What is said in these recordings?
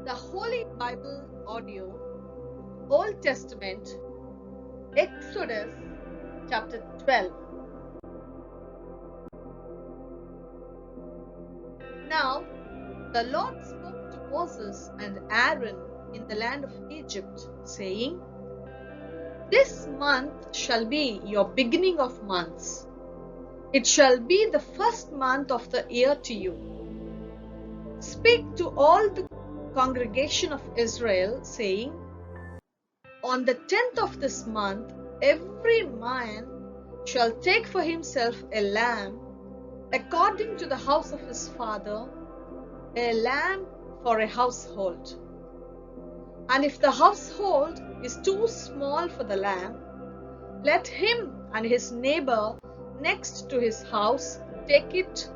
The Holy Bible Audio, Old Testament, Exodus chapter 12. Now the Lord spoke to Moses and Aaron in the land of Egypt, saying, This month shall be your beginning of months. It shall be the first month of the year to you. Speak to all the congregation of Israel, saying, On the 10th of this month, every man shall take for himself a lamb according to the house of his father, a lamb for a household. And if the household is too small for the lamb, let him and his neighbor next to his house take it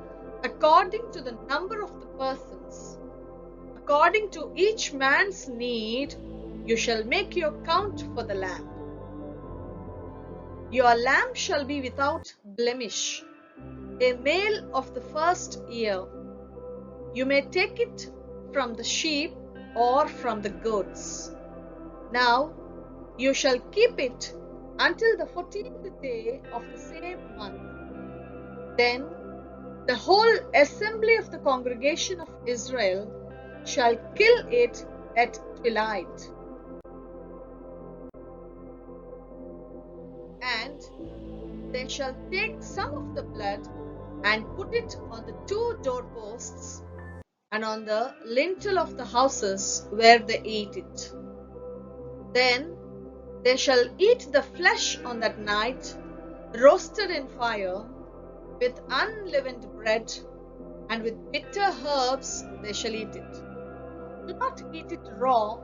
according to the number of the persons. According to each man's need, you shall make your count for the lamb. Your lamb shall be without blemish, a male of the first year. You may take it from the sheep or from the goats. Now you shall keep it until the 14th day of the same month. Then the whole assembly of the congregation of Israel shall kill it at twilight. And they shall take some of the blood and put it on the 2 doorposts and on the lintel of the houses where they eat it. Then they shall eat the flesh on that night, roasted in fire, with unleavened bread, and with bitter herbs they shall eat it. Do not eat it raw,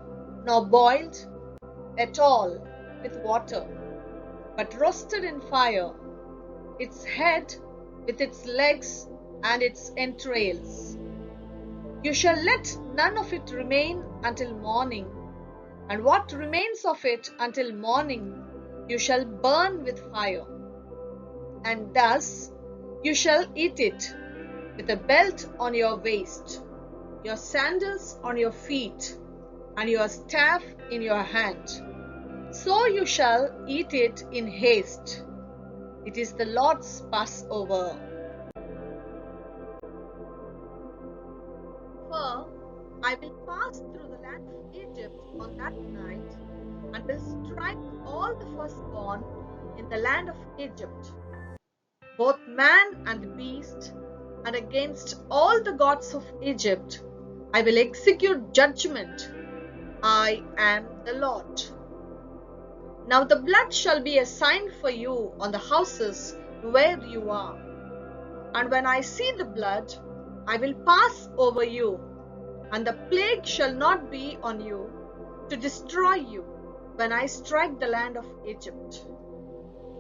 nor boiled at all with water, but roasted in fire, its head with its legs and its entrails. You shall let none of it remain until morning, and what remains of it until morning you shall burn with fire. And thus you shall eat it, with a belt on your waist, your sandals on your feet, and your staff in your hand. So you shall eat it in haste. It is the Lord's Passover. For I will pass through the land of Egypt on that night, and will strike all the firstborn in the land of Egypt, both man and beast, and against all the gods of Egypt I will execute judgment. I am the Lord. Now the blood shall be a sign for you on the houses where you are. And when I see the blood, I will pass over you, and the plague shall not be on you to destroy you when I strike the land of Egypt.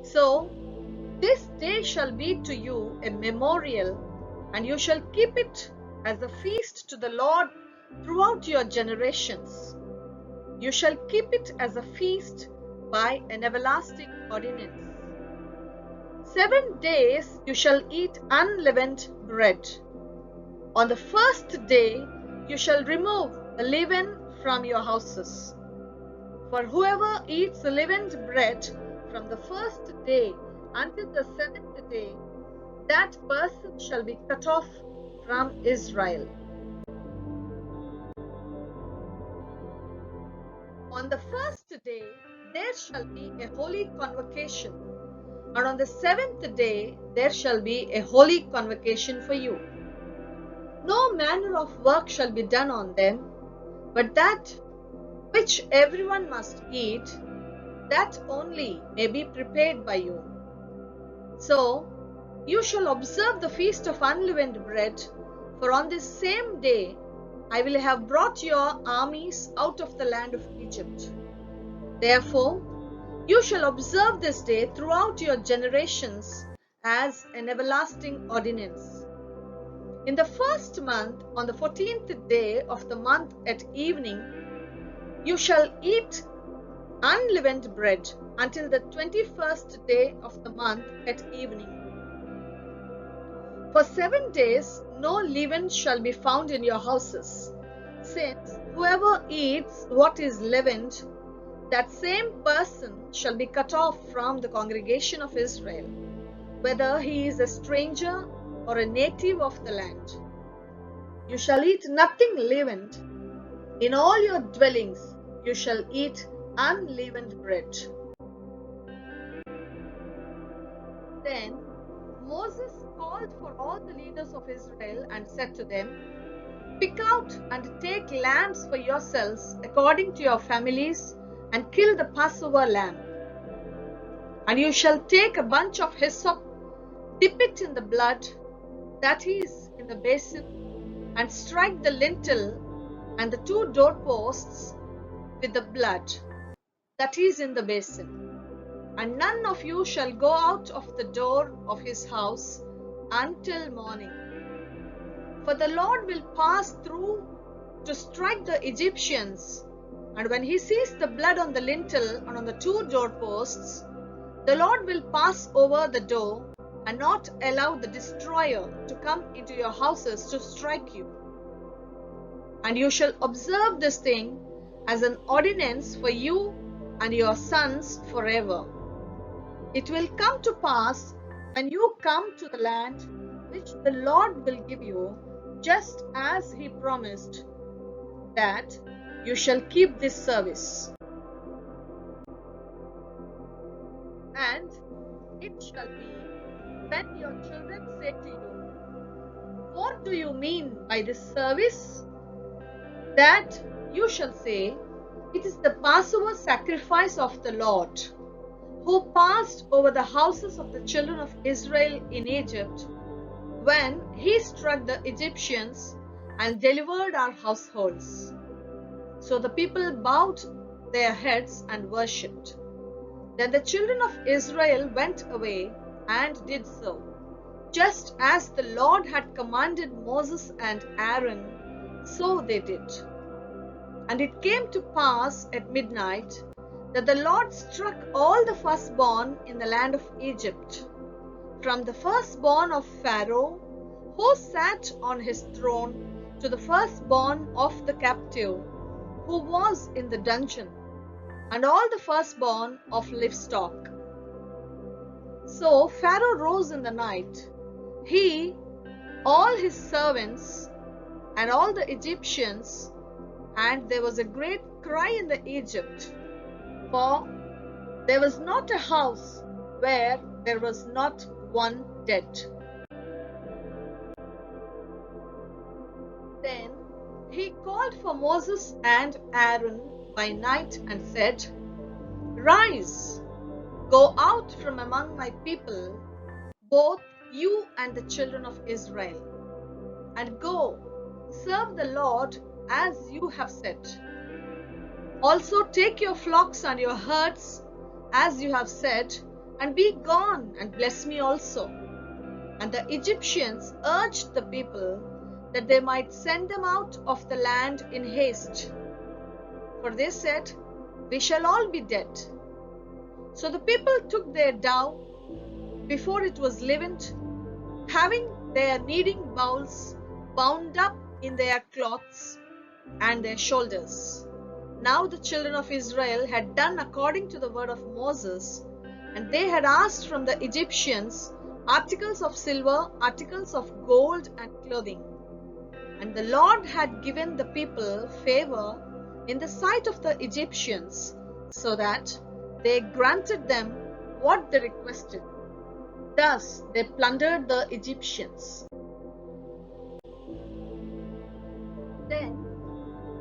So this day shall be to you a memorial, and you shall keep it as a feast to the Lord throughout your generations. You shall keep it as a feast by an everlasting ordinance. 7 days you shall eat unleavened bread. On the first day you shall remove the leaven from your houses. For whoever eats leavened bread from the first day until the 7th day, that person shall be cut off from Israel. On the first day there shall be a holy convocation, and on the 7th day there shall be a holy convocation for you. No manner of work shall be done on them, but that which everyone must eat, that only may be prepared by you. So you shall observe the feast of unleavened bread, for on this same day I will have brought your armies out of the land of Egypt. Therefore you shall observe this day throughout your generations as an everlasting ordinance. In the first month, on the 14th day of the month at evening, you shall eat unleavened bread until the 21st day of the month at evening. For 7 days no leaven shall be found in your houses. since whoever eats what is leavened, that same person shall be cut off from the congregation of Israel, whether he is a stranger or a native of the land. You shall eat nothing leavened. In all your dwellings you shall eat unleavened bread. Then Moses called for all the leaders of Israel and said to them, Pick out and take lambs for yourselves according to your families, and kill the Passover lamb. And you shall take a bunch of hyssop, dip it in the blood that is in the basin, and strike the lintel and the 2 doorposts with the blood that is in the basin. And none of you shall go out of the door of his house until morning. For the Lord will pass through to strike the Egyptians, and when he sees the blood on the lintel and on the 2 doorposts, the Lord will pass over the door and not allow the destroyer to come into your houses to strike you. And you shall observe this thing as an ordinance for you and your sons forever. It will come to pass when you come to the land which the Lord will give you, just as he promised, that you shall keep this service. And it shall be when your children say to you, What do you mean by this service? That you shall say, It is the Passover sacrifice of the Lord, who passed over the houses of the children of Israel in Egypt, when he struck the Egyptians and delivered our households. So the people bowed their heads and worshipped. Then the children of Israel went away and did so, just as the Lord had commanded Moses and Aaron, so they did. And it came to pass at midnight that the Lord struck all the firstborn in the land of Egypt, from the firstborn of Pharaoh, who sat on his throne, to the firstborn of the captive, who was in the dungeon, and all the firstborn of livestock. So Pharaoh rose in the night, he, all his servants, and all the Egyptians, and there was a great cry in the Egypt, for there was not a house where there was not one dead. Then he called for Moses and Aaron by night and said, Rise, go out from among my people, both you and the children of Israel, and go, serve the Lord as you have said. Also take your flocks and your herds as you have said, and be gone and bless me also. And the Egyptians urged the people that they might send them out of the land in haste. For they said, We shall all be dead. So the people took their dough before it was leavened, having their kneading bowls bound up in their cloths and their shoulders. Now the children of Israel had done according to the word of Moses, and they had asked from the Egyptians articles of silver, articles of gold, and clothing. And the Lord had given the people favor in the sight of the Egyptians, so that they granted them what they requested. Thus they plundered the Egyptians. Then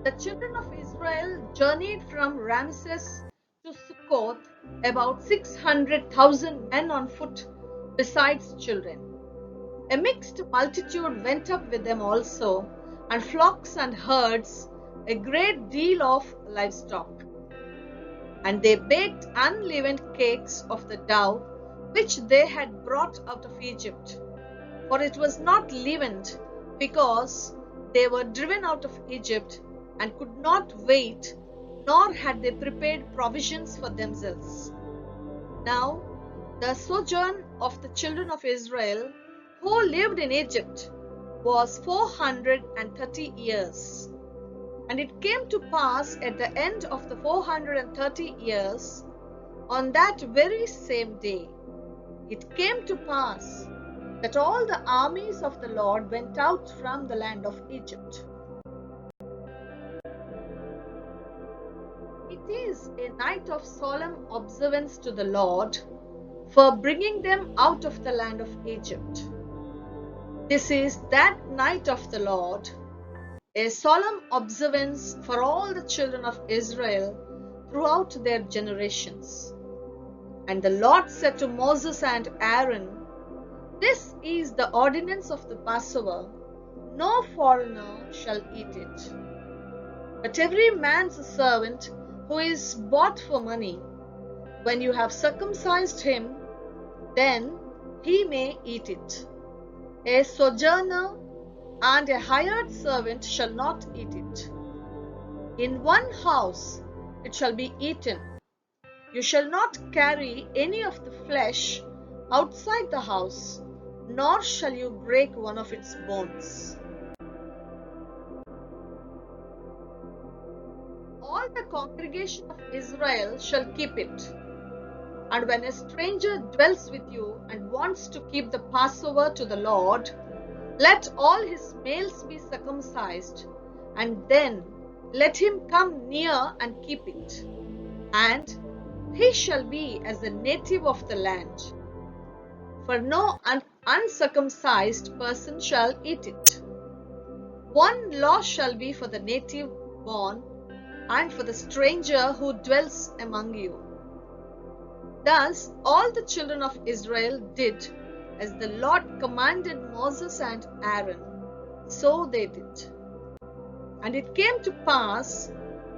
the children of Israel journeyed from Ramses to Succoth, about 600,000 men on foot, besides children. A mixed multitude went up with them also, and flocks and herds, a great deal of livestock. And they baked unleavened cakes of the dough which they had brought out of Egypt, for it was not leavened, because they were driven out of Egypt and could not wait, nor had they prepared provisions for themselves. Now the sojourn of the children of Israel who lived in Egypt was 430 years. And it came to pass at the end of the 430 years, on that very same day, it came to pass that all the armies of the Lord went out from the land of Egypt. It is a night of solemn observance to the Lord for bringing them out of the land of Egypt. This is that night of the Lord, a solemn observance for all the children of Israel throughout their generations. And the Lord said to Moses and Aaron, "This is the ordinance of the Passover. No foreigner shall eat it, but every man's servant who is bought for money. When you have circumcised him, then he may eat it. A sojourner and a hired servant shall not eat it. In one house it shall be eaten. You shall not carry any of the flesh outside the house, nor shall you break one of its bones." All the congregation of Israel shall keep it. And when a stranger dwells with you and wants to keep the Passover to the Lord, let all his males be circumcised, and then let him come near and keep it. And he shall be as a native of the land. For no uncircumcised person shall eat it. One law shall be for the native born and for the stranger who dwells among you. Thus all the children of Israel did as the Lord commanded Moses and Aaron, so they did. And it came to pass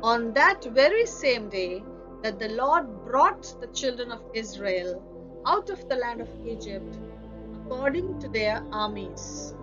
on that very same day that the Lord brought the children of Israel out of the land of Egypt according to their armies.